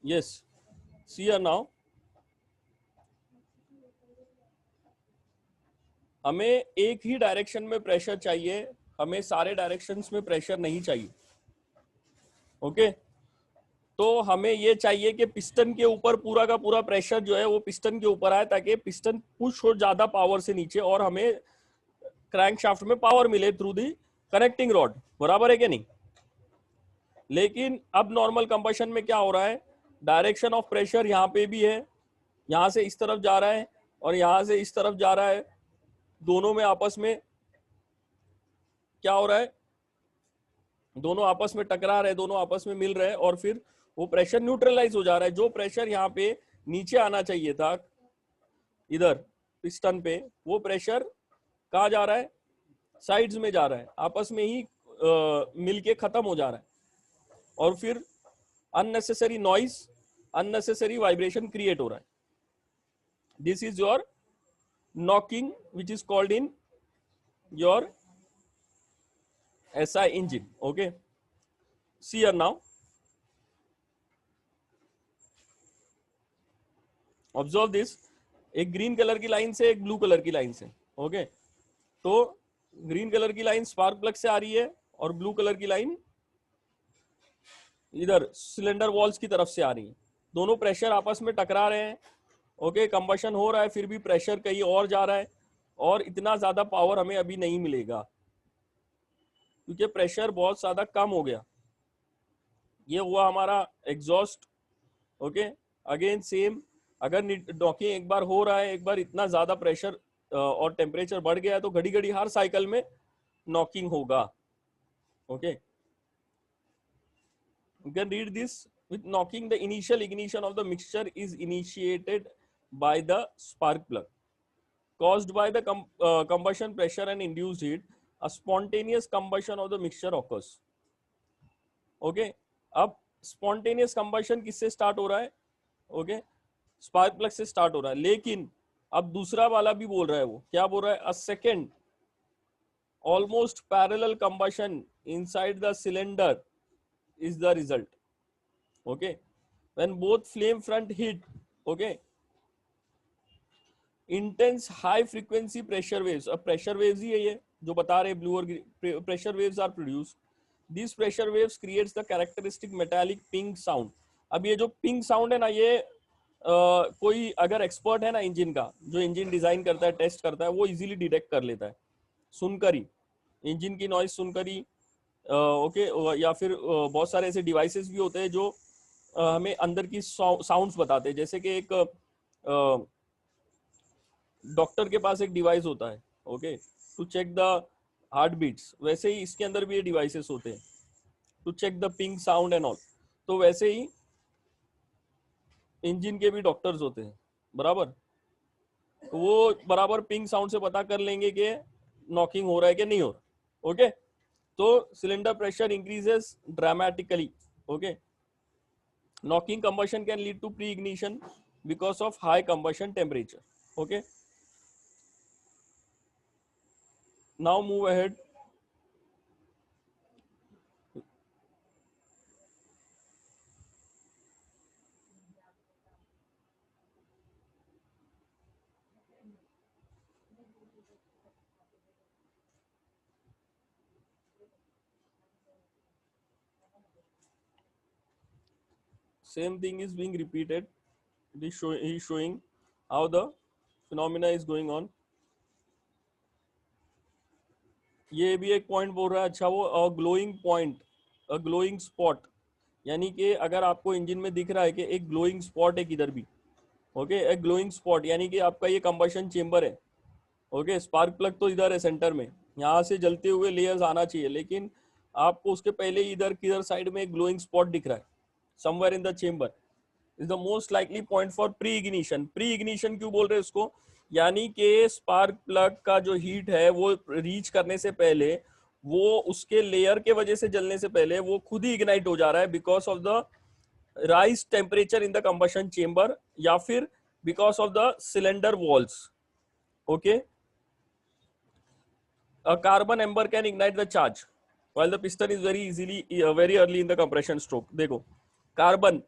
yes, see here now, हमें एक ही direction में प्रेशर चाहिए, हमें सारे डायरेक्शंस में प्रेशर नहीं चाहिए। ओके, तो हमें ये चाहिए कि पिस्टन के ऊपर पूरा का पूरा प्रेशर जो है वो पिस्टन के ऊपर आए, ताकि पिस्टन पुश हो ज्यादा पावर से नीचे और हमें क्रैंक शाफ्ट में पावर मिले थ्रू दी कनेक्टिंग रॉड। बराबर है कि नहीं? लेकिन अब नॉर्मल कंबशन में क्या हो रहा है, डायरेक्शन ऑफ प्रेशर यहाँ पे भी है, यहाँ से इस तरफ जा रहा है और यहाँ से इस तरफ जा रहा है, दोनों में आपस में क्या हो रहा है, दोनों आपस में टकरा रहे, दोनों आपस में मिल रहे हैं और फिर वो प्रेशर न्यूट्रलाइज हो जा रहा है। जो प्रेशर यहाँ पे नीचे आना चाहिए था इधर पिस्टन पे, वो प्रेशर कहाँ जा रहा है, साइड्स में जा रहा है, आपस में ही मिलके खत्म हो जा रहा है और फिर unnecessary noise, unnecessary vibration create हो रहा है। This is your knocking which is called in your SI engine. Okay, see here now, observe this, एक ग्रीन कलर की लाइन से एक ब्लू कलर की लाइन से। ओके, तो ग्रीन कलर की लाइन स्पार्क प्लग से आ रही है और ब्लू कलर की लाइन इधर सिलेंडर वॉल्स की तरफ से आ रही है। दोनों प्रेशर आपस में टकरा रहे हैं। ओके, कंबशन हो रहा है, फिर भी प्रेशर कहीं और जा रहा है और इतना ज्यादा पावर हमें अभी नहीं मिलेगा क्योंकि प्रेशर बहुत ज्यादा कम हो गया। ये हुआ हमारा एग्जॉस्ट। ओके, अगेन सेम, अगर नॉकिंग एक बार हो रहा है, एक बार इतना ज्यादा प्रेशर और टेम्परेचर बढ़ गया है तो घड़ी घड़ी हर साइकिल में नॉकिंग होगा। Okay, you can read this, with knocking the initial ignition of the mixture is initiated by the spark plug caused by the combustion pressure and induced heat. A spontaneous combustion of the mixture occurs. Okay, अब spontaneous combustion किससे start हो रहा है? Okay, spark plug से start हो रहा है, लेकिन अब दूसरा वाला भी बोल रहा है, वो क्या बोल रहा है, a second almost parallel combustion inside the cylinder is the result. Okay, when both flame front hit, okay, intense high frequency pressure waves, अब pressure waves ही है ये जो बता रहे ब्लू और pressure waves are produced. These pressure waves creates the characteristic metallic ping sound. अब ये जो पिंग साउंड है ना, ये कोई अगर एक्सपर्ट है ना इंजन का, जो इंजन डिजाइन करता है, टेस्ट करता है, वो इजीली डिटेक्ट कर लेता है सुनकर ही, इंजन की नॉइज सुनकर ही। ओके, या फिर बहुत सारे ऐसे डिवाइसेस भी होते हैं जो हमें अंदर की साउंड्स बताते हैं। जैसे कि एक डॉक्टर के पास एक डिवाइस होता है, okay, to check the heart beats, वैसे ही इसके अंदर भी ये डिवाइसेस होते हैं to check the ping sound and all. तो वैसे ही इंजन के भी डॉक्टर्स होते हैं, बराबर, तो वो बराबर पिंग साउंड से पता कर लेंगे कि नॉकिंग हो रहा है कि नहीं हो रहा। ओके, तो cylinder pressure increases dramatically. Okay, knocking combustion can lead to pre-ignition because of high combustion temperature. Okay, now move ahead. Same thing is being repeated. He is showing how the phenomena is going on. ये भी एक point बोल रहा है, अच्छा, वो glowing point, अ glowing spot, यानी कि अगर आपको इंजन में दिख रहा है कि एक ग्लोइंग स्पॉट है किधर भी, ओके, एक ग्लोइंग स्पॉट यानी कि आपका ये कंबशन चेंबर है। ओके, स्पार्क प्लग तो इधर है सेंटर में, यहाँ से जलते हुए लेयर्स आना चाहिए, लेकिन आपको उसके पहले ही इधर किधर साइड में एक ग्लोइंग स्पॉट दिख रहा है, somewhere in the chamber, is the most likely point for pre ignition. Pre ignition क्यों बोल रहे हैं इसको? यानी कि स्पार्क प्लग का जो हीट है वो रीच करने से पहले, वो उसके लेयर के वजह से जलने से पहले वो खुद ही इग्नाइट हो जा रहा है because of the rise temperature in the combustion chamber या फिर because of the cylinder walls. Okay, a carbon ember can ignite the charge while the piston is very early in the compression stroke. देखो, carbon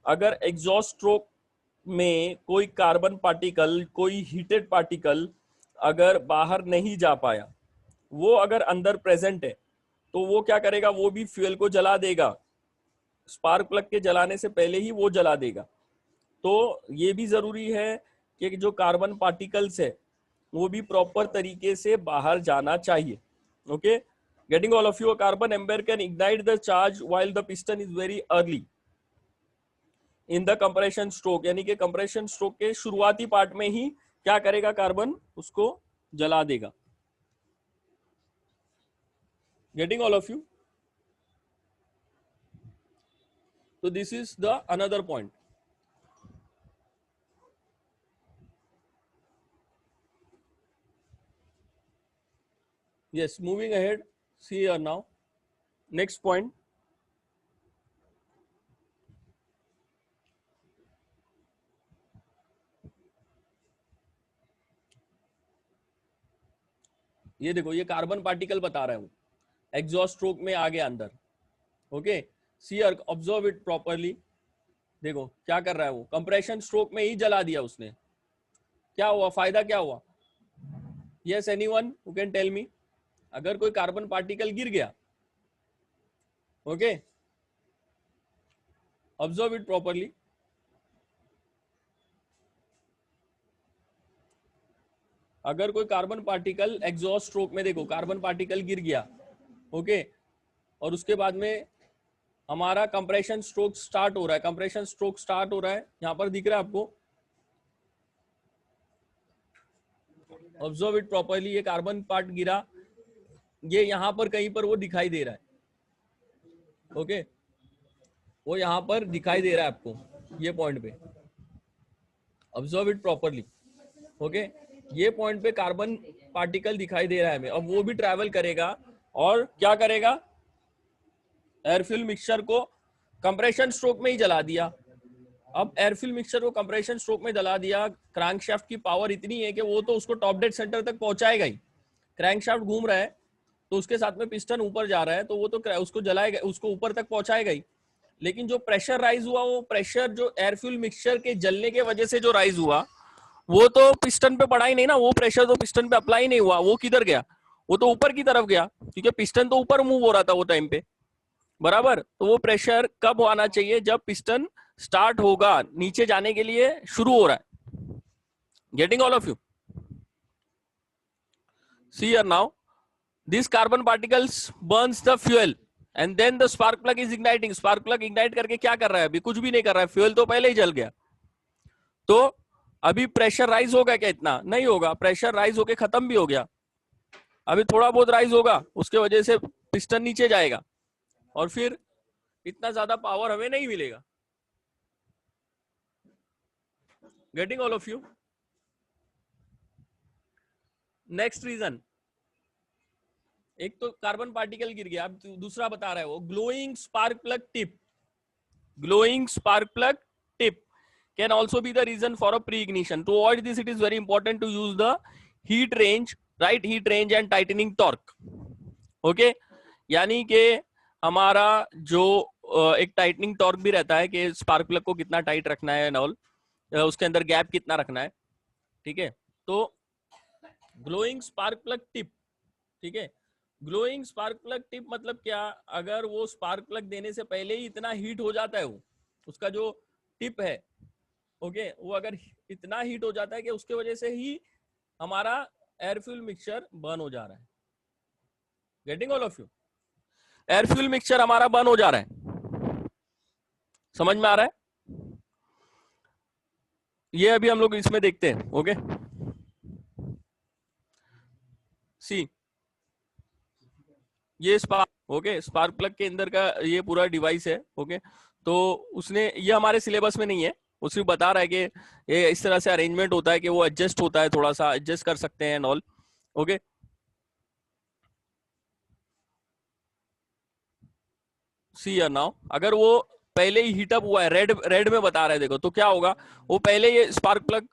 अगर exhaust stroke में कोई carbon particle, कोई heated particle अगर बाहर नहीं जा पाया, वो अगर अंदर प्रेजेंट है, तो वो क्या करेगा, वो भी फ्यूल को जला देगा, स्पार्क प्लग के जलाने से पहले ही वो जला देगा। तो ये भी जरूरी है कि जो कार्बन पार्टिकल्स है वो भी प्रॉपर तरीके से बाहर जाना चाहिए। Okay, getting all of you, carbon amber can ignite the charge while the piston is very early in the compression stroke, यानी कि कंप्रेशन स्ट्रोक के शुरुआती पार्ट में ही क्या करेगा, कार्बन उसको जला देगा। गेटिंग ऑल ऑफ यू, तो this is the another point. Yes, moving ahead, see here now. Next point. ये देखो, ये कार्बन पार्टिकल बता रहा हूं, एग्जॉस्ट स्ट्रोक में आ गया अंदर। Okay, see here, observe it properly. देखो क्या कर रहा है वो, कंप्रेशन स्ट्रोक में ही जला दिया उसने। क्या हुआ, फायदा क्या हुआ? Yes, anyone who can tell me? अगर कोई कार्बन पार्टिकल गिर गया, ओके, ऑब्जर्व इट प्रॉपरली। अगर कोई कार्बन पार्टिकल एग्जॉस्ट स्ट्रोक में, देखो कार्बन पार्टिकल गिर गया, ओके, और उसके बाद में हमारा कंप्रेशन स्ट्रोक स्टार्ट हो रहा है, कंप्रेशन स्ट्रोक स्टार्ट हो रहा है, यहां पर दिख रहा है आपको, ऑब्जर्व इट प्रॉपरली। ये कार्बन पार्ट गिरा, ये यहां पर कहीं पर वो दिखाई दे रहा है, ओके, वो यहां पर दिखाई दे रहा है आपको, ये पॉइंट पे, ऑब्जर्व इट प्रॉपरली। ओके, ये पॉइंट पे कार्बन पार्टिकल दिखाई दे रहा है हमें। अब वो भी ट्रैवल करेगा और क्या करेगा, एयरफ्यूल मिक्सचर को कंप्रेशन स्ट्रोक में ही जला दिया। अब एयरफ्यूल मिक्सचर को कंप्रेशन स्ट्रोक में जला दिया, क्रैंकशाफ्ट की पावर इतनी है कि वो तो उसको टॉप डेड सेंटर तक पहुंचाएगा ही। क्रैंकशाफ्ट घूम रहा है तो उसके साथ में पिस्टन ऊपर जा रहा है, तो वो तो उसको जलाएगा, उसको ऊपर तक पहुंचाएगा ही। लेकिन जो प्रेशर राइज हुआ, वो प्रेशर जो एयरफ्यूल मिक्सचर के जलने के वजह से जो राइज हुआ, वो तो पिस्टन पे पड़ा ही नहीं ना, वो प्रेशर तो पिस्टन पे अप्लाई नहीं हुआ, वो किधर गया, वो तो ऊपर की तरफ गया, क्योंकि पिस्टन तो ऊपर मूव हो रहा था वो टाइम पे, बराबर। तो वो प्रेशर कब आना चाहिए, जब पिस्टन स्टार्ट होगा, नीचे जाने के लिए शुरू हो रहा है। Getting all of you, see here now, this carbon particles burns the fuel and then the spark plug is igniting. Spark plug ignite करके क्या कर रहा है, अभी कुछ भी नहीं कर रहा है, फ्यूल तो पहले ही जल गया। तो अभी प्रेशर राइज होगा क्या, इतना नहीं होगा, प्रेशर राइज होके खत्म भी हो गया। अभी थोड़ा बहुत राइज होगा, उसके वजह से पिस्टन नीचे जाएगा और फिर इतना ज्यादा पावर हमें नहीं मिलेगा। Getting all of you, next reason, एक तो कार्बन पार्टिकल गिर गया, अब दूसरा बता रहा है वो, glowing spark plug tip. Glowing spark plug tip can also be the reason for a pre-ignition. To avoid this, it is very important to use the heat range, right? Heat range and tightening torque. Okay, यानी कि हमारा जो एक tightening torque भी रहता है कि spark plug को कितना टाइट रखना है एंड ऑल, उसके अंदर गैप कितना रखना है, ठीक है। तो ग्लोइंग स्पार्क प्लग टिप, ठीक है, ग्लोइंग स्पार्क प्लग टिप मतलब क्या, अगर वो स्पार्क प्लग देने से पहले ही इतना हीट हो जाता है, वो उसका जो टिप है, ओके, वो अगर इतना हीट हो जाता है कि उसके वजह से ही हमारा एयर फ्यूल मिक्सचर बर्न हो जा रहा है। Getting all of you, air fuel mixture हमारा बर्न हो जा रहा है, समझ में आ रहा है? ये अभी हम लोग इसमें देखते हैं। ओके, सी, ये स्पार्क, ओके, स्पार्क प्लग के अंदर का ये पूरा डिवाइस है। ओके, तो उसने, ये हमारे सिलेबस में नहीं है, वो सिर्फ बता रहा है कि ये इस तरह से अरेंजमेंट होता है कि वो एडजस्ट होता है, थोड़ा सा एडजस्ट कर सकते हैं and all. Okay, see now, अगर वो पहले ही हीटअप हुआ है, रेड रेड में बता रहे हैं, देखो, तो क्या होगा, वो पहले ये स्पार्क प्लग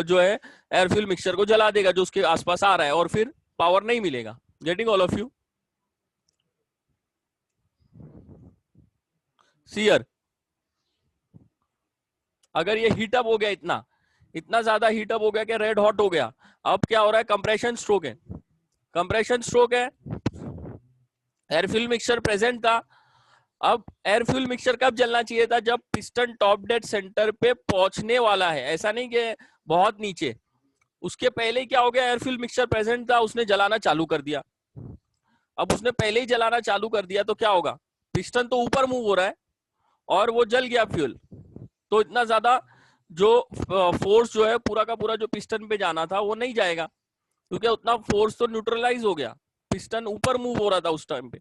जो है एयर फ्यूल मिक्सचर को जला देगा जो उसके आसपास आ रहा है, और फिर पावर नहीं मिलेगा। Getting all of you, see here, अगर ये हीटअप हो गया, इतना इतना ज्यादा हीटअप हो गया कि रेड हॉट हो गया, अब क्या हो रहा है, कंप्रेशन स्ट्रोक है, कंप्रेशन स्ट्रोक है, एयर फ्यूल मिक्सचर प्रेजेंट था। अब एयर फ्यूल मिक्सचर कब जलना चाहिए था, जब पिस्टन टॉप डेड सेंटर पे पहुंचने वाला है, ऐसा नहीं कि बहुत नीचे, उसके पहले ही क्या हो गया, एयर फ्यूल मिक्सचर प्रेजेंट था, उसने जलाना चालू कर दिया। अब उसने पहले ही जलाना चालू कर दिया तो क्या होगा, पिस्टन तो ऊपर मूव हो रहा है और वो जल गया फ्यूल, तो इतना ज्यादा जो फोर्स जो है पूरा का पूरा जो पिस्टन पे जाना था वो नहीं जाएगा, क्योंकि उतना फोर्स तो न्यूट्रलाइज हो गया, पिस्टन ऊपर मूव हो रहा था उस टाइम पे,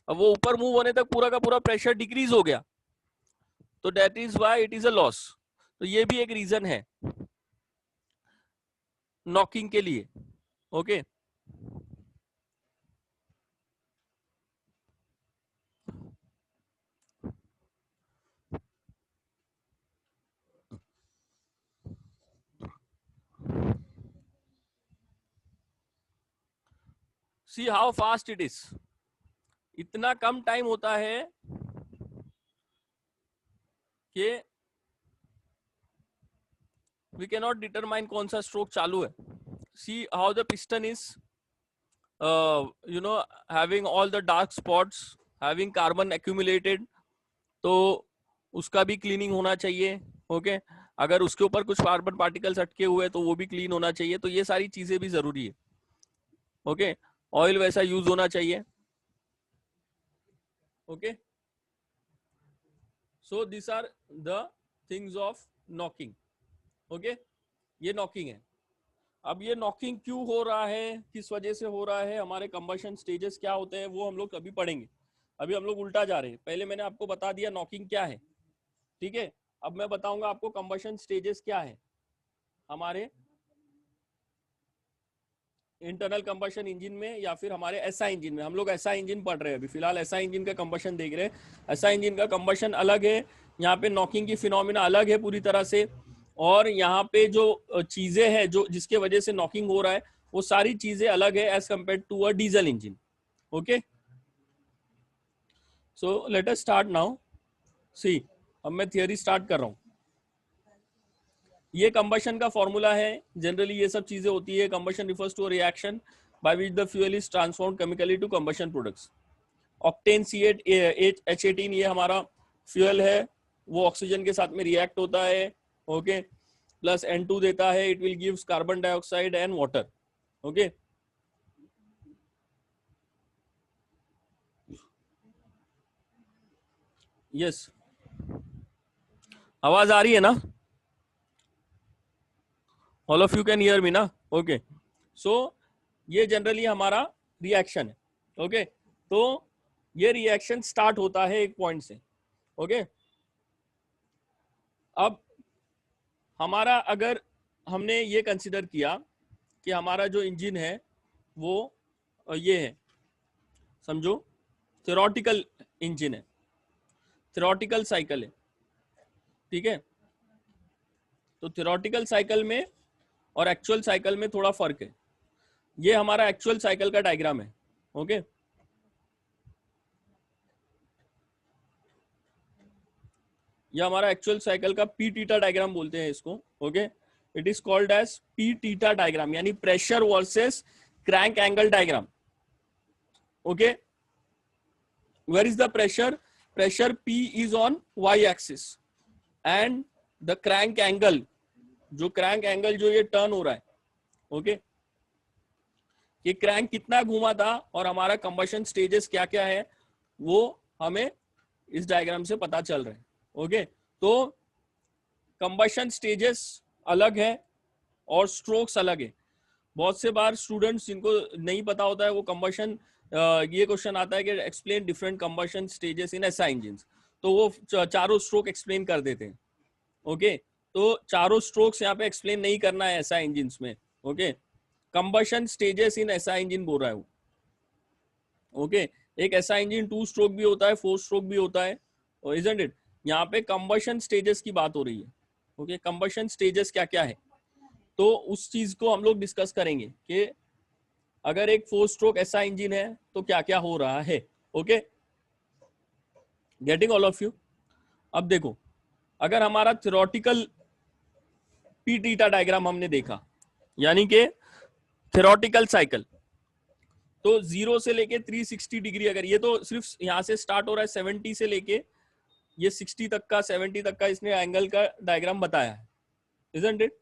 अब वो ऊपर मूव होने तक पूरा का पूरा प्रेशर डिक्रीज हो गया, तो that is why it is a loss. तो ये भी एक रीजन है नॉकिंग के लिए। Okay, see how fast it is, इतना कम टाइम होता है कि वी कैन नॉट डिटरमाइन कौन सा स्ट्रोक चालू है। See how the piston is having all the dark spots, having carbon accumulated, तो उसका भी क्लीनिंग होना चाहिए। ओके, अगर उसके ऊपर कुछ कार्बन पार्टिकल्स अटके हुए तो वो भी क्लीन होना चाहिए, तो ये सारी चीजें भी जरूरी है। ओके, ऑयल वैसा यूज होना चाहिए। Okay, so this are the things of knocking. Okay, ये नॉकिंग है। अब ये नॉकिंग क्यों हो रहा है, किस वजह से हो रहा है, हमारे कंबशन स्टेजेस क्या होते हैं, वो हम लोग कभी पढ़ेंगे। अभी हम लोग उल्टा जा रहे हैं, पहले मैंने आपको बता दिया नॉकिंग क्या है, ठीक है। अब मैं बताऊंगा आपको कंबशन स्टेजेस क्या है हमारे इंटरनल कंबशन इंजन में या फिर हमारे एसआई इंजन में। हम लोग एसआई इंजन पढ़ रहे हैं अभी फिलहाल, एसआई इंजन का कंबशन देख रहे हैं। एसआई इंजन का कंबशन अलग है, यहाँ पे नॉकिंग की फिनोमिना अलग है पूरी तरह से, और यहाँ पे जो चीजें हैं जो जिसके वजह से नॉकिंग हो रहा है वो सारी चीजें अलग है as compare to a diesel engine. Okay, so let us start now. See, अब मैं थियरी स्टार्ट कर रहा हूँ। ये कंबशन का फॉर्मूला है, जनरली ये सब चीजें होती है। Combustion refers to a reaction by which the fuel is transformed chemically to combustion products. Octane C8 H18 ये हमारा फ्यूल है, वो ऑक्सीजन के साथ में रिएक्ट होता है। ओके, प्लस N2 देता है, it will gives carbon dioxide and water. Okay, yes, आवाज आ रही है ना, all of you can hear me ना। ओके, सो ये जनरली हमारा रिएक्शन है। ओके, तो ये रिएक्शन स्टार्ट होता है एक पॉइंट से। ओके, अब हमारा अगर हमने ये कंसिडर किया कि हमारा जो इंजन है वो ये है, समझो थ्योरेटिकल इंजन है, थ्योरेटिकल साइकिल है, ठीक है। तो थ्योरेटिकल साइकिल में और एक्चुअल साइकिल में थोड़ा फर्क है। ये हमारा एक्चुअल साइकिल का डायग्राम है। ओके, ये हमारा एक्चुअल साइकिल का पी टीटा डायग्राम बोलते हैं इसको। Okay, it is called as P theta diagram, यानी pressure versus crank angle diagram. Okay, where is the pressure, pressure P is on y axis and the crank angle, जो crank angle जो ये turn हो रहा है, okay, ये crank कितना घूमा था और हमारा कंबशन स्टेजेस क्या क्या है वो हमें इस डायग्राम से पता चल रहा है। ओके, तो कंबशन स्टेजेस अलग है और स्ट्रोक्स अलग है। बहुत से बार स्टूडेंट्स जिनको नहीं पता होता है वो कंबशन, ये क्वेश्चन आता है कि explain different combustion stages in SI engines, तो वो चारों स्ट्रोक एक्सप्लेन कर देते हैं। ओके, तो चारों स्ट्रोक्स यहाँ पे एक्सप्लेन नहीं करना है एसआई इंजन्स में। Okay, combustion stages in SI engine बोल रहा है वो। ओके, एक एसआई इंजन 2 स्ट्रोक भी होता है, 4 स्ट्रोक भी होता है, इजंट इट। यहाँ पे कंबशन स्टेजेस की बात हो रही है। ओके, कंबशन स्टेजेस क्या क्या है, तो उस चीज को हम लोग डिस्कस करेंगे कि अगर एक 4 स्ट्रोक ऐसा इंजन है तो क्या क्या हो रहा है। Okay, getting all of you. अब देखो, अगर हमारा थ्योरेटिकल पी थीटा डायग्राम हमने देखा, यानी कि थ्योरेटिकल साइकिल। तो 0 से लेके 360 डिग्री, अगर ये तो सिर्फ यहां से स्टार्ट हो रहा है 70 से लेके ये 60 तक का, 70 तक का इसने एंगल का डायग्राम बताया है, इजंट इट?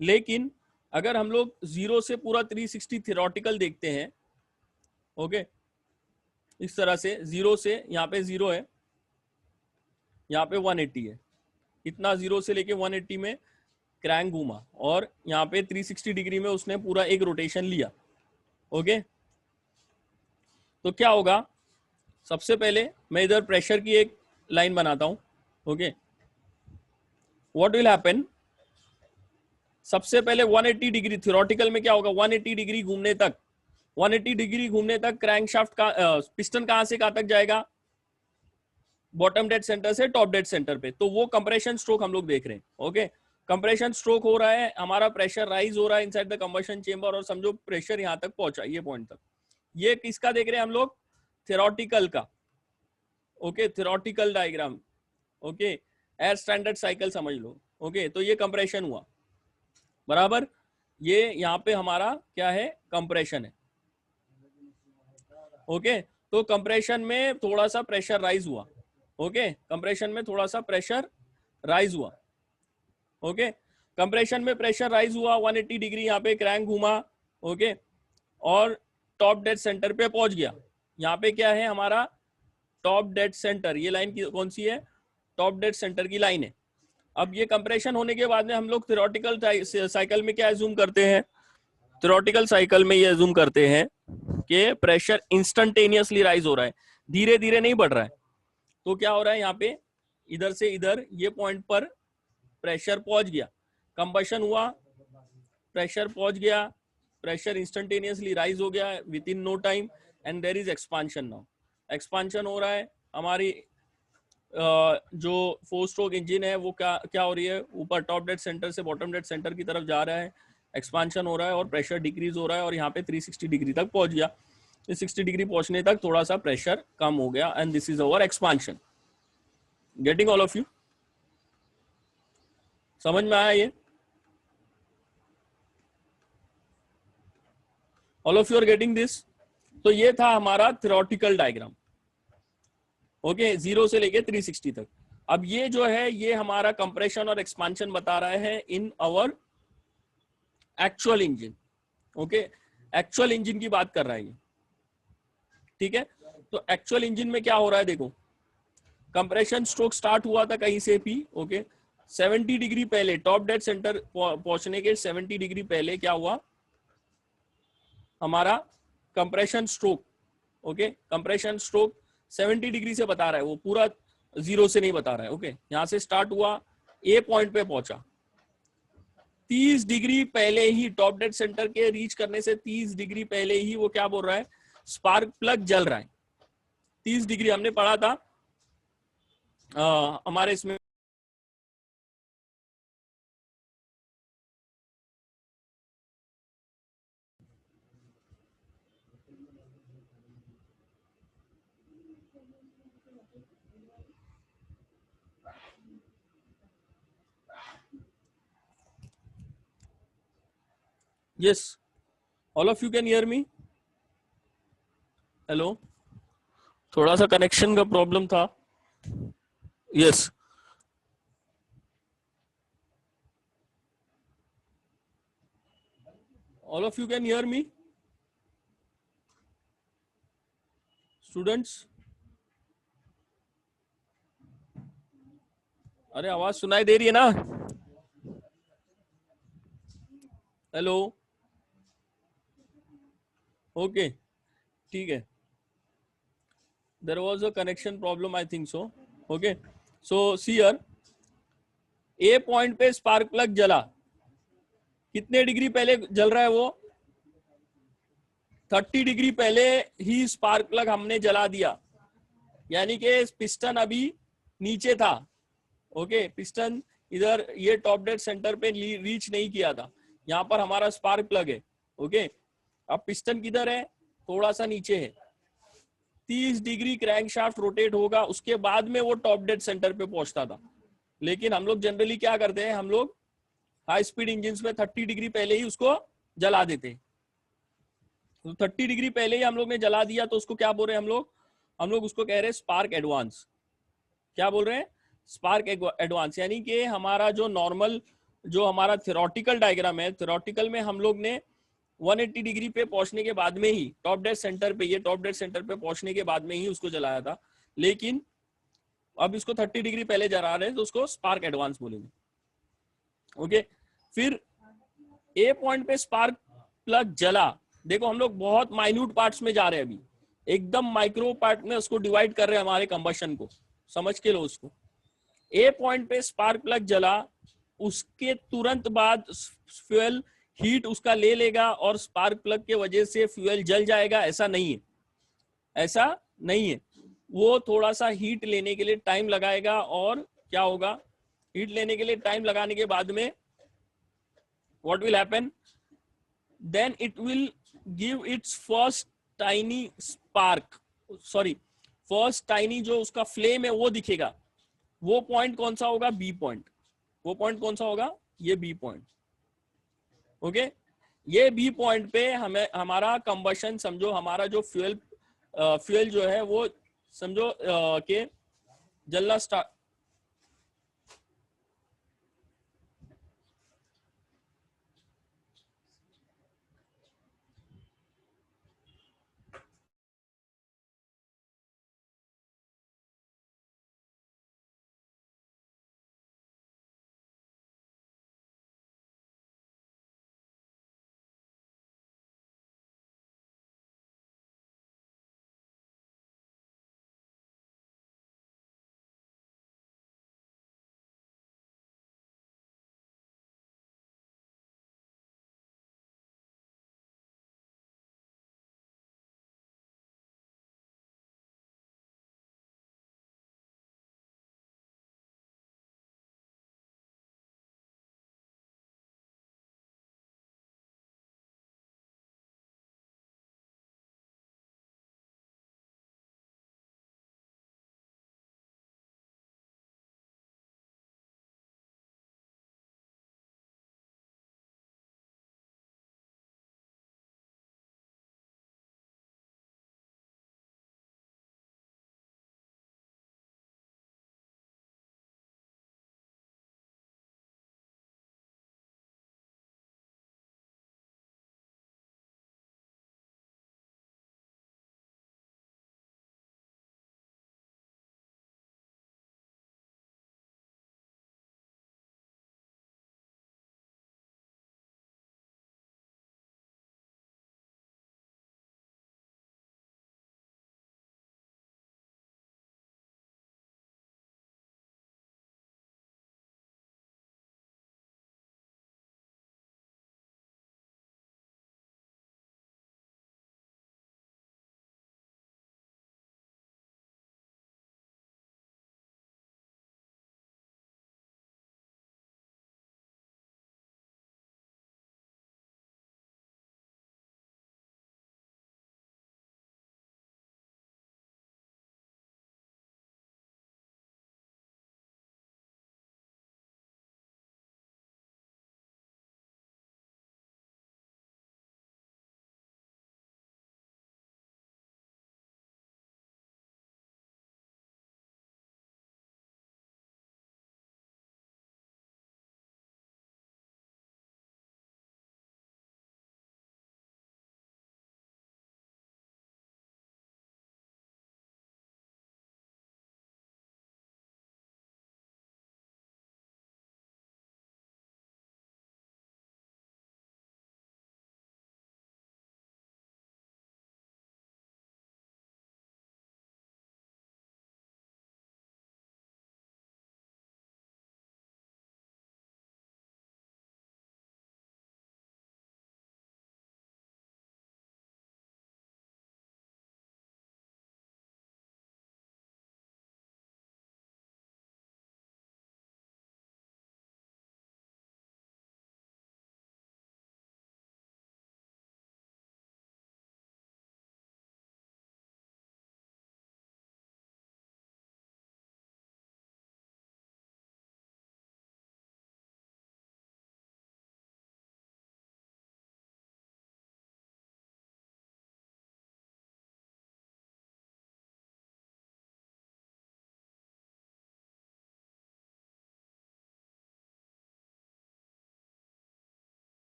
लेकिन अगर हम लोग 0 से पूरा 360 थ्योरेटिकल देखते हैं, ओके, इस तरह से 0 से, यहाँ पे 0 है, यहाँ पे 180 है, इतना 0 से लेके 180 में क्रैंक घूमा और यहाँ पे 360 डिग्री में उसने पूरा एक रोटेशन लिया, ओके। तो क्या होगा, सबसे पहले मैं इधर प्रेशर की एक लाइन बनाता हूं, ओके। व्हाट विल हैपन, सबसे पहले 180 डिग्री थ्योरेटिकल में क्या होगा, 180 डिग्री घूमने तक, 180 डिग्री घूमने तक क्रैंकशाफ्ट का पिस्टन कहां से कहां तक जाएगा, बॉटम डेड सेंटर से टॉप डेड सेंटर पे। तो वो कंप्रेशन स्ट्रोक हम लोग देख रहे हैं, ओके। कंप्रेशन स्ट्रोक हो रहा है, हमारा प्रेशर राइज हो रहा है इनसाइड द कंबशन चेंबर, और समझो प्रेशर यहां तक पहुंचा, ये पॉइंट तक। ये किसका देख रहे हैं हम लोग, थ्योरेटिकल का, okay, theoretical diagram, okay, air standard cycle समझ लो, ओके। तो ये कंप्रेशन हुआ, बराबर, ये यहाँ पे हमारा क्या है, कंप्रेशन है, ओके। तो कंप्रेशन में थोड़ा सा प्रेशर राइज हुआ, ओके, कंप्रेशन में थोड़ा सा प्रेशर राइज हुआ, ओके। कंप्रेशन में प्रेशर राइज हुआ, 180 डिग्री यहाँ पे क्रैंक घूमा, ओके, और टॉप डेड सेंटर पे पहुंच गया। यहाँ पे क्या है हमारा, टॉप डेड सेंटर, ये लाइन कौन सी है, टॉप डेड सेंटर की लाइन है। अब ये कंप्रेशन होने के बाद में हम लोग थ्योरेटिकल साइकिल में क्या एज्यूम करते हैं, थ्योरेटिकल साइकिल में ये एज्यूम करते हैं कि प्रेशर इंस्टेंटेनियसली राइज हो रहा है, धीरे धीरे नहीं बढ़ रहा है। तो क्या हो रहा है, यहाँ पे इधर से इधर ये पॉइंट पर प्रेशर पहुंच गया, कंबशन हुआ, प्रेशर पहुंच गया, प्रेशर इंस्टेंटेनियसली राइज हो गया within no time, and there is expansion. Now expansion हो रहा है, हमारी जो 4 स्ट्रोक इंजन है वो क्या हो रही है, ऊपर टॉप डेड सेंटर से बॉटम डेड सेंटर की तरफ जा रहा है, एक्सपांशन हो रहा है और प्रेशर डिक्रीज हो रहा है, और यहाँ पे 360 डिग्री तक पहुंच गया। 360 डिग्री पहुंचने तक थोड़ा सा प्रेशर कम हो गया, and this is our expansion. Getting all of you, समझ में आया ये, all of you are getting this? तो ये था हमारा थ्योरेटिकल डायग्राम, ओके, 0 से लेके 360 तक। अब ये जो है ये हमारा कंप्रेशन और एक्सपांशन बता रहा है in our actual engine, okay, actual engine की बात कर रहा है ये, ठीक है। तो एक्चुअल इंजन में क्या हो रहा है, देखो, कंप्रेशन स्ट्रोक स्टार्ट हुआ था कहीं से भी, ओके, 70 डिग्री पहले टॉप डेड सेंटर पहुंचने के 70 डिग्री पहले क्या हुआ, हमारा compression stroke, okay, compression stroke 70 degree से बता रहा है, वो पूरा 0 से नहीं बता रहा है, ओके। यहां से स्टार्ट हुआ, ए पॉइंट पे पहुंचा, 30 डिग्री पहले ही टॉप डेड सेंटर के रीच करने से 30 डिग्री पहले ही वो क्या बोल रहा है, स्पार्क प्लग जल रहा है। 30 डिग्री हमने पढ़ा था हमारे इसमें, yes, all of you can hear me, hello, थोड़ा सा कनेक्शन का प्रॉब्लम था, yes, all of you can hear me students? अरे आवाज सुनाई दे रही है ना, हेलो, ओके, ठीक है, there was a connection problem I think so, okay, so see here, A point पे स्पार्क प्लग जला, कितने डिग्री पहले जल रहा है वो, 30 डिग्री पहले ही स्पार्क प्लग हमने जला दिया, यानी कि पिस्टन अभी नीचे था, ओके, पिस्टन इधर ये टॉप डेड सेंटर पे रीच नहीं किया था, यहाँ पर हमारा स्पार्क प्लग है, ओके। अब पिस्टन किधर है, थोड़ा सा नीचे है, 30 डिग्री क्रैंकशाफ्ट रोटेट होगा, उसके बाद में वो टॉप डेड सेंटर पे पहुंचता था, लेकिन हम लोग जनरली क्या करते हैं, हम लोग हाई स्पीड इंजिन में 30 डिग्री पहले ही उसको जला देते हैं। तो 30 डिग्री पहले ही हम लोग ने जला दिया, तो उसको क्या बोल रहे हैं हम लोग उसको कह रहे हैं स्पार्क एडवांस। क्या बोल रहे हैं? Spark advance. यानी कि हमारा जो नॉर्मल, जो हमारा थ्योरेटिकल डायग्राम है, थ्योरेटिकल में हम लोग ने 180 डिग्री पे पहुंचने के बाद में ही टॉप डेड सेंटर पे, ये टॉप डेड सेंटर पे पहुंचने के बाद में ही उसको जलाया था। लेकिन अब इसको 30 डिग्री पहले जला रहे हैं, तो उसको स्पार्क एडवांस बोलेंगे। ओके, फिर ए पॉइंट पे स्पार्क प्लग जला। देखो हम लोग बहुत माइन्यूट पार्ट्स में जा रहे हैं अभी, एकदम माइक्रो पार्ट में उसको डिवाइड कर रहे हैं हमारे कंबशन को, समझ के लो उसको। ए पॉइंट पे स्पार्क प्लग जला, उसके तुरंत बाद फ्यूल हीट उसका ले लेगा और स्पार्क प्लग के वजह से फ्यूल जल जाएगा, ऐसा नहीं है, ऐसा नहीं है। वो थोड़ा सा हीट लेने के लिए टाइम लगाएगा, और क्या होगा, हीट लेने के लिए टाइम लगाने के बाद में what will happen, then it will give its first tiny spark, sorry first tiny जो उसका फ्लेम है वो दिखेगा। वो पॉइंट कौन सा होगा? B point. वो पॉइंट कौन सा होगा? ये बी पॉइंट। ओके, ये बी पॉइंट पे हमें हमारा कंबशन, समझो हमारा जो फ्यूल जो है वो समझो के जलना start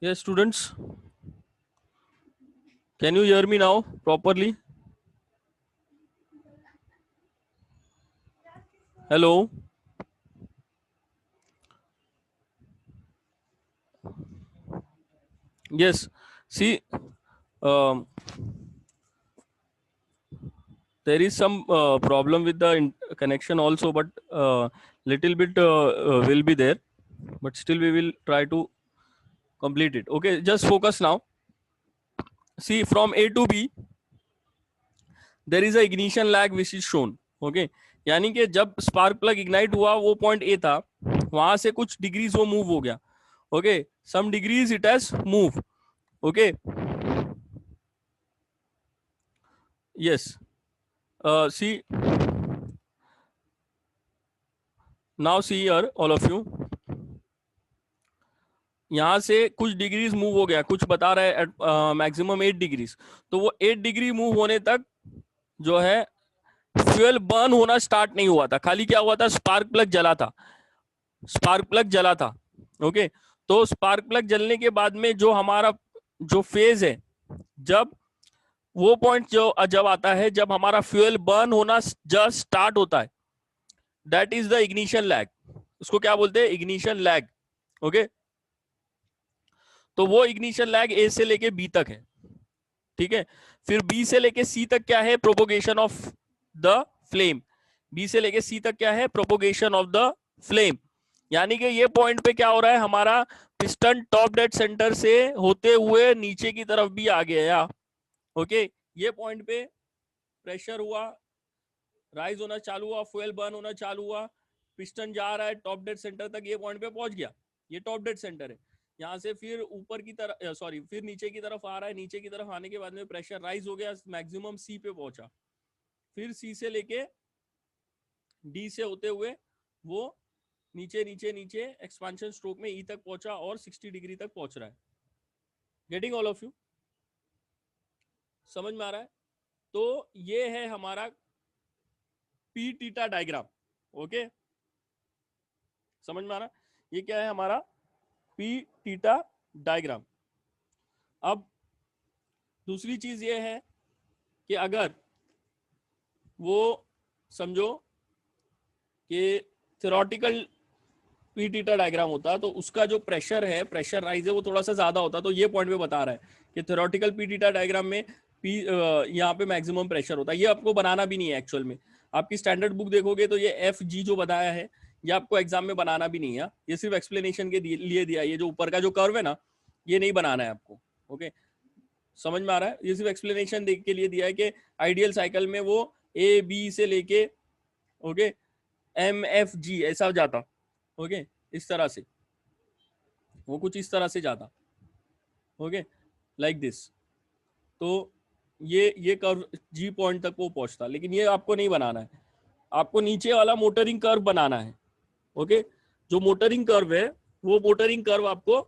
Yes, students, can you hear me now properly? Hello. Yes. See, um, there is some problem with the connection also, but little bit will be there, but still we will try to complete it. Okay, just focus now. See, from A to B, there is a ignition lag which is shown. Okay, यानी कि जब spark plug ignite हुआ वो point A था, वहां से कुछ degrees वो मूव हो गया. Okay, some degrees it has move. Okay, yes. See, now see here all of you. यहां से कुछ डिग्रीज मूव हो गया, कुछ बता रहा है मैक्सिमम 8 डिग्रीज. तो वो 8 डिग्री मूव होने तक जो है फ्यूल बर्न होना स्टार्ट नहीं हुआ था, खाली क्या हुआ था, स्पार्क प्लग जला था. स्पार्क प्लग जला था. ओके, तो स्पार्क प्लग जलने के बाद में जो हमारा जो फेज है, जब वो पॉइंट जो जब आता है जब हमारा फ्यूल बर्न होना जस्ट स्टार्ट होता है, that is the ignition lag. उसको क्या बोलते हैं, इग्निशन लैग. ओके, तो वो इग्निशन लैग ए से लेके बी तक है. ठीक है, फिर बी से लेके सी तक क्या है, propagation of the flame. B से लेके सी तक क्या है, प्रोपोगेशन ऑफ द फ्लेम. यानी कि ये पॉइंट पे क्या हो रहा है, हमारा पिस्टन टॉप डेड सेंटर से होते हुए नीचे की तरफ भी आ गया. ओके, ये पॉइंट पे प्रेशर हुआ, राइज होना चालू हुआ, फ्यूल बर्न होना चालू हुआ, पिस्टन जा रहा है टॉप डेड सेंटर तक, ये पॉइंट पे पहुंच गया. ये टॉप डेड सेंटर है. यहाँ से फिर ऊपर की तरफ, सॉरी, फिर नीचे की तरफ आ रहा है. नीचे की तरफ आने के बाद में प्रेशर राइज हो गया, मैक्सिमम सी पे पहुंचा. फिर सी से लेके डी से होते हुए वो नीचे नीचे नीचे एक्सपांशन स्ट्रोक में ई तक पहुंचा और 60 डिग्री तक पहुंच रहा है. गेटिंग ऑल ऑफ यू, समझ में आ रहा है? तो ये है हमारा पी टीटा डायग्राम. ओके, समझ में आ रहा है? ये क्या है हमारा पी टीटा डायग्राम. अब दूसरी चीज ये है कि अगर वो समझो कि थ्योरेटिकल पी टीटा डायग्राम होता तो उसका जो प्रेशर है, प्रेशर राइज है, वो थोड़ा सा ज्यादा होता. तो ये पॉइंट पे बता रहा है कि थ्योरेटिकल पी टीटा डायग्राम में पी यहाँ पे मैक्सिमम प्रेशर होता है. ये आपको बनाना भी नहीं है एक्चुअल में. आपकी स्टैंडर्ड बुक देखोगे तो ये एफ जी जो बताया है ये आपको एग्जाम में बनाना भी नहीं है. ये सिर्फ एक्सप्लेनेशन के लिए दिया है. ये जो ऊपर का जो कर्व है ना, ये नहीं बनाना है आपको. ओके, समझ में आ रहा है? ये सिर्फ एक्सप्लेनेशन के लिए दिया है कि आइडियल साइकिल में वो ए बी से लेके ओके एम एफ जी ऐसा जाता. ओके, इस तरह से वो कुछ इस तरह से जाता. Okay, like this. तो ये कर्व जी पॉइंट तक वो पहुंचता. लेकिन ये आपको नहीं बनाना है, आपको नीचे वाला मोटरिंग कर्व बनाना है. ओके, जो मोटरिंग कर्व है वो मोटरिंग कर्व आपको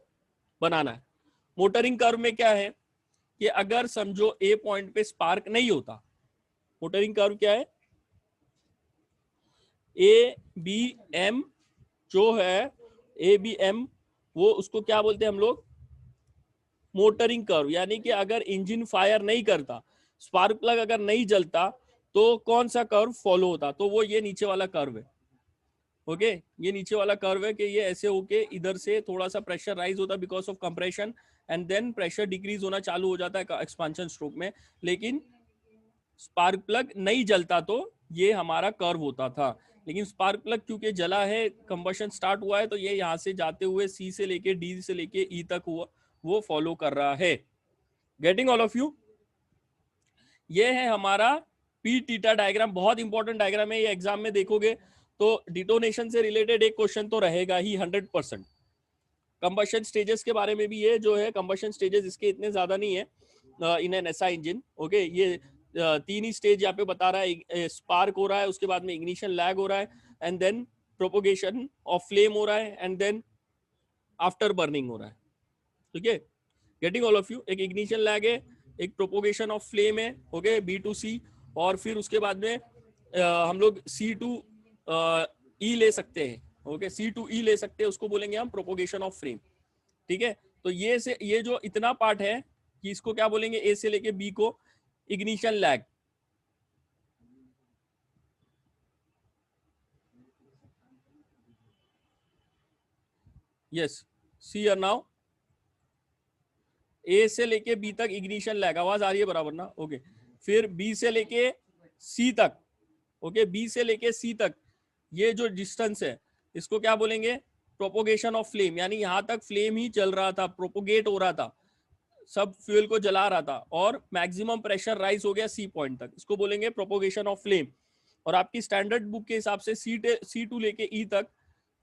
बनाना है. मोटरिंग कर्व में क्या है कि अगर समझो ए पॉइंट पे स्पार्क नहीं होता, मोटरिंग कर्व क्या है, ए बी एम जो है, ए बी एम, वो उसको क्या बोलते हैं हम लोग, मोटरिंग कर्व. यानी कि अगर इंजन फायर नहीं करता, स्पार्क प्लग अगर नहीं जलता, तो कौन सा कर्व फॉलो होता, तो वो ये नीचे वाला कर्व है. ओके, ये नीचे वाला कर्व है कि ये ऐसे होके इधर से थोड़ा सा प्रेशर राइज होता because of compression, and then pressure decrease होना चालू हो जाता है एक्सपांशन स्ट्रोक में. लेकिन स्पार्क प्लग नहीं जलता तो ये हमारा कर्व होता था. लेकिन स्पार्क प्लग क्योंकि जला है, कंबशन स्टार्ट हुआ है, तो ये यहाँ से जाते हुए सी से लेके डी से लेके ई तक हुआ, वो फॉलो कर रहा है. Getting all of you? ये है हमारा पी टीटा डायग्राम. बहुत इंपॉर्टेंट डायग्राम है ये. एग्जाम में देखोगे तो डिटोनेशन से रिलेटेड एक क्वेश्चन तो रहेगा ही 100%. कंबशन स्टेजेस के बारे में भी ये जो है, कंबशन स्टेजेस इसके इतने ज्यादा नहीं है in an SI engine. Okay, ये 3 ही स्टेज यहाँ पे बता रहा है. स्पार्क हो रहा है, उसके बाद में इग्निशन लैग हो रहा है, and then propagation of flame हो रहा है, एंड देन आफ्टर बर्निंग हो रहा है. ठीक है, गेटिंग ऑल ऑफ यू? एक इग्निशन लैग है, एक प्रोपोगेशन ऑफ फ्लेम है. ओके, बी टू सी, और फिर उसके बाद में हम लोग सी टू ई ले सकते हैं. ओके, सी टू ई ले सकते हैं, उसको बोलेंगे हम प्रोपोगेशन ऑफ फ्लेम. ठीक है, तो ये जो इतना पार्ट है कि इसको क्या बोलेंगे, ए से लेके बी को ignition lag. Yes, see are now, A से लेके बी तक इग्निशन लैग, आवाज आ रही है बराबर ना? ओके। फिर बी से लेके सी तक, ओके, बी से लेके सी तक ये जो डिस्टेंस है इसको क्या बोलेंगे, प्रोपोगेशन ऑफ फ्लेम, यानी यहां तक फ्लेम ही चल रहा था, प्रोपोगेट हो रहा था, सब फ्यूल को जला रहा था और मैक्सिमम प्रेशर राइज हो गया सी पॉइंट तक, इसको बोलेंगे प्रोपोगेशन ऑफ फ्लेम। और आपकी स्टैंडर्ड बुक के हिसाब से C2 लेके ई तक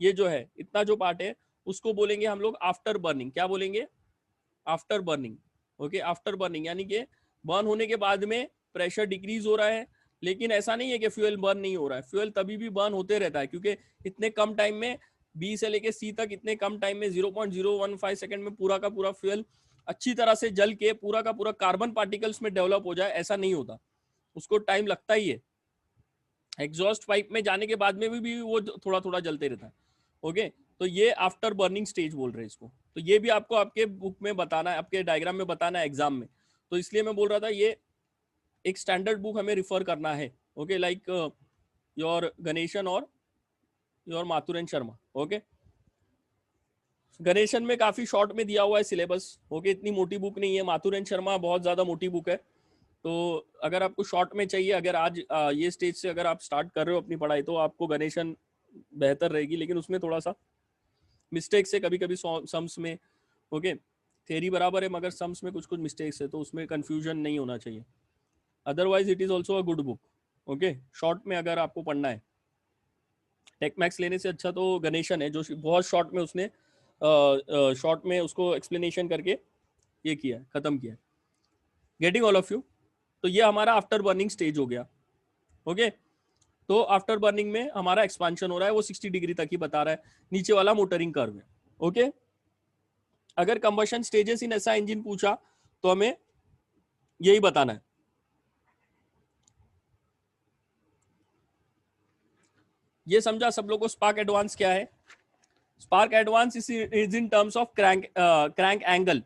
ये जो है इतना जो पार्ट है उसको बोलेंगे हम लोग आफ्टर बर्निंग। क्या बोलेंगे? After burning. Okay, after burning यानी कि बर्न होने के बाद में प्रेशर डिक्रीज हो रहा है, लेकिन ऐसा नहीं है कि फ्यूल बर्न नहीं हो रहा है, फ्यूल तभी भी बर्न होते रहता है, क्योंकि इतने कम टाइम में बी से लेके सी तक इतने कम टाइम में 0.015 सेकंड में पूरा का पूरा फ्यूल अच्छी तरह से जल के पूरा का पूरा कार्बन पार्टिकल्स में डेवलप हो जाए, ऐसा नहीं होता, उसको टाइम लगता ही है। एग्जॉस्ट पाइप में जाने के बाद में भी वो थोड़ा थोड़ा जलते रहता है। ओके, तो ये आफ्टर बर्निंग स्टेज बोल रहे हैं इसको। तो ये भी आपको आपके बुक में बताना है, आपके डायग्राम में बताना है एग्जाम में, तो इसलिए मैं बोल रहा था ये एक स्टैंडर्ड बुक हमें रिफर करना है। ओके, लाइक योर गणेशन और योर माथुर शर्मा। ओके, गणेशन में काफी शॉर्ट में दिया हुआ है सिलेबस। ओके, इतनी मोटी बुक नहीं है, माथुर शर्मा बहुत ज्यादा मोटी बुक है। तो अगर आपको शॉर्ट में चाहिए, अगर आज ये स्टेज से अगर आप स्टार्ट कर रहे हो अपनी पढ़ाई, तो आपको गणेशन बेहतर रहेगी, लेकिन उसमें थोड़ा सा मिस्टेक्स है कभी कभी सम्स में। ओके, थ्योरी बराबर है मगर सम्स में कुछ कुछ मिस्टेक्स है, तो उसमें कंफ्यूजन नहीं होना चाहिए। Otherwise it is also a good book. Okay, short में अगर आपको पढ़ना है, टेक मैक्स लेने से अच्छा तो गणेशन है, जो बहुत शॉर्ट में उसने शॉर्ट में उसको एक्सप्लेनेशन करके ये किया है, खत्म किया है। Getting all of you? तो ये हमारा आफ्टर बर्निंग स्टेज हो गया। ओके, तो आफ्टर बर्निंग में हमारा एक्सपांशन हो रहा है, वो 60 डिग्री तक ही बता रहा है, नीचे वाला मोटरिंग कर्व है। ओके, अगर कंबशन स्टेजेस इन ऐसा इंजन पूछा तो हमें यही बताना है। ये समझा सब लोगों को स्पार्क एडवांस क्या है? Spark advance is in terms of crank angle,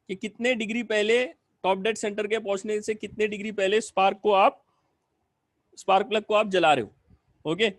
कि कितने डिग्री पहले टॉप डेड सेंटर के पहुंचने से कितने डिग्री पहले स्पार्क प्लग को आप जला रहे हो। ओके,